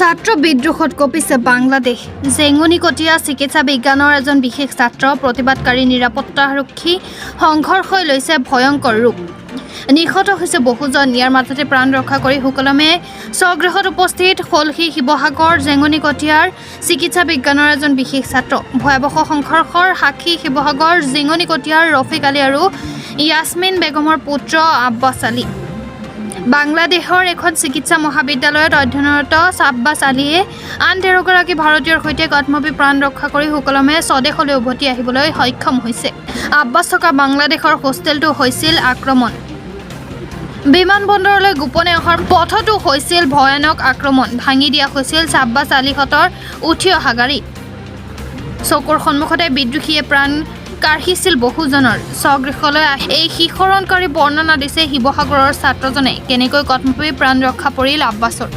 ছাত্ৰ বিদ্ৰোহত কঁপিছে বাংলাদেশ। জেঙুনিকটীয়া চিকিৎসা বিজ্ঞানৰ এজন বিশেষ ছাত্ৰ প্ৰতিবাদকাৰী নিৰাপত্তাৰক্ষী সংঘৰ্ষই লৈছে ভয়ংকৰ ৰূপ। নিহত হৈছে বহুজন। ইয়াৰ মাজতে প্ৰাণ ৰক্ষা কৰি সুকলমে স্বগৃহত উপস্থিত হ'লহি শিৱসাগৰ জেঙুনিকটীয়াৰ চিকিৎসা বিজ্ঞানৰ এজন বিশেষ ছাত্ৰ। ভয়াৱহ সংঘৰ্ষৰ সাক্ষী শিৱসাগৰ জেঙুনিকটীয়াৰ ৰফিক আলী আৰু ইয়াছমিন বেগমৰ পুত্ৰ আব্বাছ আলী। বাংলাদেশৰ এখন চিকিৎসা মহাবিদ্যালয়ত অধ্যয়নৰত আব্বাছ আলীয়ে আন 13গৰাকী ভাৰতীয়ৰ সৈতে আত্মবী প্ৰাণ ৰক্ষা কৰি সুকলমে স্বদেশলৈ উভতি আহিবলৈ সক্ষম হৈছে। আব্বাছ থকা বাংলাদেশৰ হোষ্টেলটো হৈছিল আক্ৰমণ। বিমানবন্দৰলৈ গোপনে অহাৰ পথতো হৈছিল ভয়ানক আক্ৰমণ। ভাঙি দিয়া হৈছিল আব্বাছ আলীহঁতৰ উঠি অহা গাড়ী। চকুৰ সন্মুখতে বিদ্ৰোহীয়ে প্ৰাণ কাঢ়িছিল বহুজনৰ। স্বগৃহলৈ এই শিহৰণকাৰী বৰ্ণনা দিছে শিৱসাগৰৰ ছাত্ৰজনে। কেনেকৈ কত্মপী প্ৰাণ ৰক্ষা পৰিল আব্বাছৰ।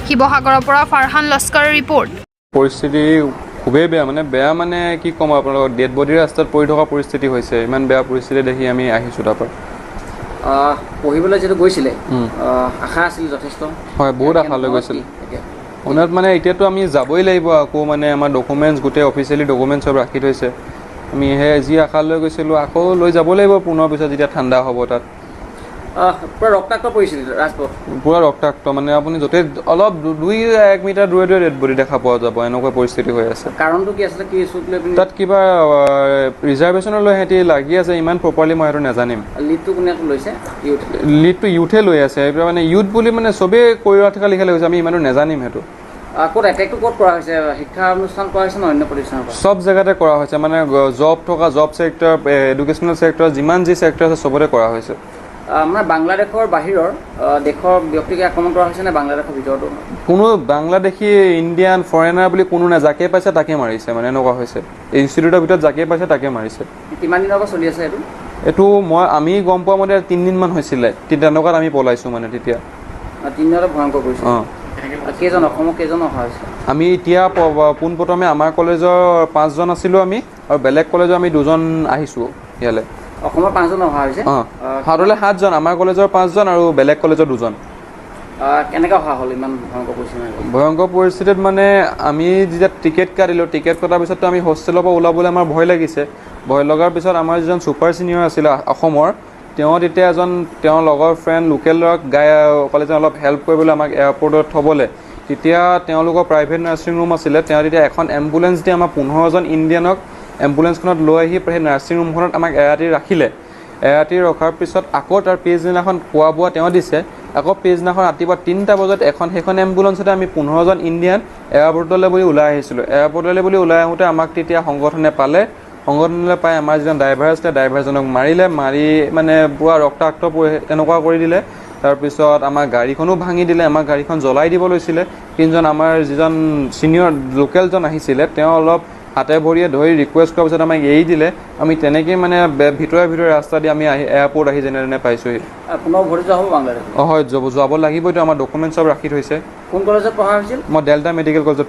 শিৱসাগৰৰ পৰা ফাৰহান লস্কৰৰ ৰিপৰ্ট। পৰিস্থিতি খুবেই বেয়া, মানে কি ক'ম আপোনালোকক, ডেড বডি ৰাস্তাত পৰি থকা পৰিস্থিতি হৈছে। ইমান বেয়া পৰিস্থিতি দেখি আমি আহিছোঁ তাৰপৰা। পঢ়িবলৈ যিটো গৈছিলে আশা আছিল যথেষ্ট। হয়, বহুত আশা লৈ গৈছিল। মনত এতিয়াতো আমি যাবই লাগিব আকৌ, আমাৰ ডকুমেণ্টছ গোটেই অফিচিয়েলি ডকুমেণ্টছ চব ৰাখি থৈছে। আমি যি আশা লৈ গৈছিলোঁ আকৌ লৈ যাব লাগিব পুনৰ পিছত যেতিয়া ঠাণ্ডা হ'ব। তাত পূৰা ৰক্তাক্ত পৰিছিল ৰাজপথ, পূৰা ৰক্তাক্ত। আপুনি য'তে অলপ 2-1 মিটাৰ দূৰে দূৰে ডেড বডি দেখা পোৱা যাব, এনেকুৱা পৰিস্থিতি হৈ আছে। কাৰণটো কি আছিলে? কি ইছ্যুক লৈ তাত কিবা ৰিজাৰ্ভেশ্যনৰ লৈ সিহঁতি লাগি আছে, ইমান প্ৰপাৰলি মই সেইটো নাজানিম। লিডটো কোনে লৈছে? লিডটো ইউথে লৈ আছে। ইউথ বুলি চবেই কৰি থকা লিখা হৈছে, আমি ইমানো নাজানিম সেইটো। ক'ত এটেকটো ক'ত কৰা হৈছে? শিক্ষা অনুষ্ঠান কৰা হৈছে নে অন্য প্ৰতিষ্ঠানৰ পৰা? চব জেগাতে কৰা হৈছে, জব থকা জব ছেক্টৰ, এডুকেশ্যনেল ছেক্টৰ, যিমান যি ছেক্টৰ আছে চবতে কৰা হৈছে। বাংলাদেশৰ বাহিৰৰ দেশৰ ব্যক্তিকে আক্ৰমণ কৰা হৈছে নে বাংলাদেশৰ ভিতৰতো? কোনো বাংলাদেশী, ইণ্ডিয়ান, ফৰেনাৰ বুলি কোনো নাই। যাকে পাইছে তাকে মাৰিছে, এনেকুৱা হৈছে। ইনষ্টিটিউটৰ ভিতৰত যাকে পাইছে তাকে মাৰিছে। কিমান দিনৰ পৰা চলি আছে এইটো? এইটো আমি গম পোৱা মতে 3 দিনমান হৈছিলে। তেনেকুৱাত আমি পলাইছোঁ তেতিয়া। 3 দিনতে ভয়ংকৰ কৰিছে। কেইজন অসমত কেইজন অহা হৈছে? আমি এতিয়া পোনপ্ৰথমে আমাৰ কলেজৰ 5জন আছিলোঁ আমি, আৰু বেলেগ কলেজৰ আমি 2জন আহিছোঁ ইয়ালৈ। অসমৰ 5জন অহা হৈছে? হাতলৈ 7জন, আমাৰ কলেজৰ 5জন আৰু বেলেগ কলেজৰ 2জন। কেনেকৈ অহা হ'ল ইমান ভয়ংকৰ পৰিস্থিতি? ভয়ংকৰ পৰিস্থিতিত আমি যেতিয়া টিকেট কাটিলোঁ, টিকেট কটাৰ পিছততো আমি হোষ্টেলৰ পৰা ওলাবলৈ আমাৰ ভয় লাগিছে। ভয় লগাৰ পিছত আমাৰ যিজন ছুপাৰ ছিনিয়ৰ আছিলে অসমৰ, তেওঁ তেতিয়া তেওঁৰ লগৰ ফ্ৰেণ্ড লোকেল ল'ৰাক ক'লে যে অলপ হেল্প কৰিবলৈ আমাক এয়াৰপৰ্টত থ'বলৈ। তেতিয়া তেওঁলোকৰ প্ৰাইভেট নাৰ্ছিং ৰুম আছিলে। তেওঁ তেতিয়া এখন এম্বুলেঞ্চ দি আমাৰ 15জন ইণ্ডিয়ানক এম্বুলেঞ্চখনত লৈ আহি সেই নাৰ্ছিং ৰুমখনত আমাক এৰাতি ৰাখিলে। এৰাতি ৰখাৰ পিছত আকৌ তাৰ পিছদিনাখন খোৱা বোৱা তেওঁ দিছে। আকৌ পিছদিনাখন ৰাতিপুৱা 3টা বজাত সেইখন এম্বুলেঞ্চতে আমি 15জন ইণ্ডিয়ান এয়াৰপৰ্টলৈ বুলি ওলাই আহিছিলোঁ। এয়াৰপৰ্টলৈ বুলি ওলাই আহোঁতে আমাক তেতিয়া সংগঠনে পালে। সংগঠনলৈ পাই আমাৰ যিজন ড্ৰাইভাৰ আছিলে, ড্ৰাইভাৰজনক মাৰি পূৰা ৰক্তাক্ত এনেকুৱা কৰি দিলে। তাৰপিছত আমাৰ গাড়ীখনো ভাঙি দিলে। আমাৰ গাড়ীখন জ্বলাই দিব লৈছিলে। কিন্তু আমাৰ যিজন ছিনিয়ৰ লোকেলজন আহিছিলে, তেওঁ অলপ হাতে ভৰিয়ে ধৰি ৰিকুৱেষ্ট কৰাৰ পিছত আমাক এৰি দিলে। আমি তেনেকৈয়ে ভিতৰে ৰাস্তা দি আমি এয়াৰপৰ্ট আহি যেনে তেনে পাইছোঁহি। পুনৰ উভতি যোৱা হ'ব বাংলাদেশ? হয়, যাব লাগিবতো। আমাৰ ডকুমেণ্ট চব ৰাখি থৈছে। কোন কলেজত পঢ়া হৈছিল? মই ডেল্টা মেডিকেল কলেজত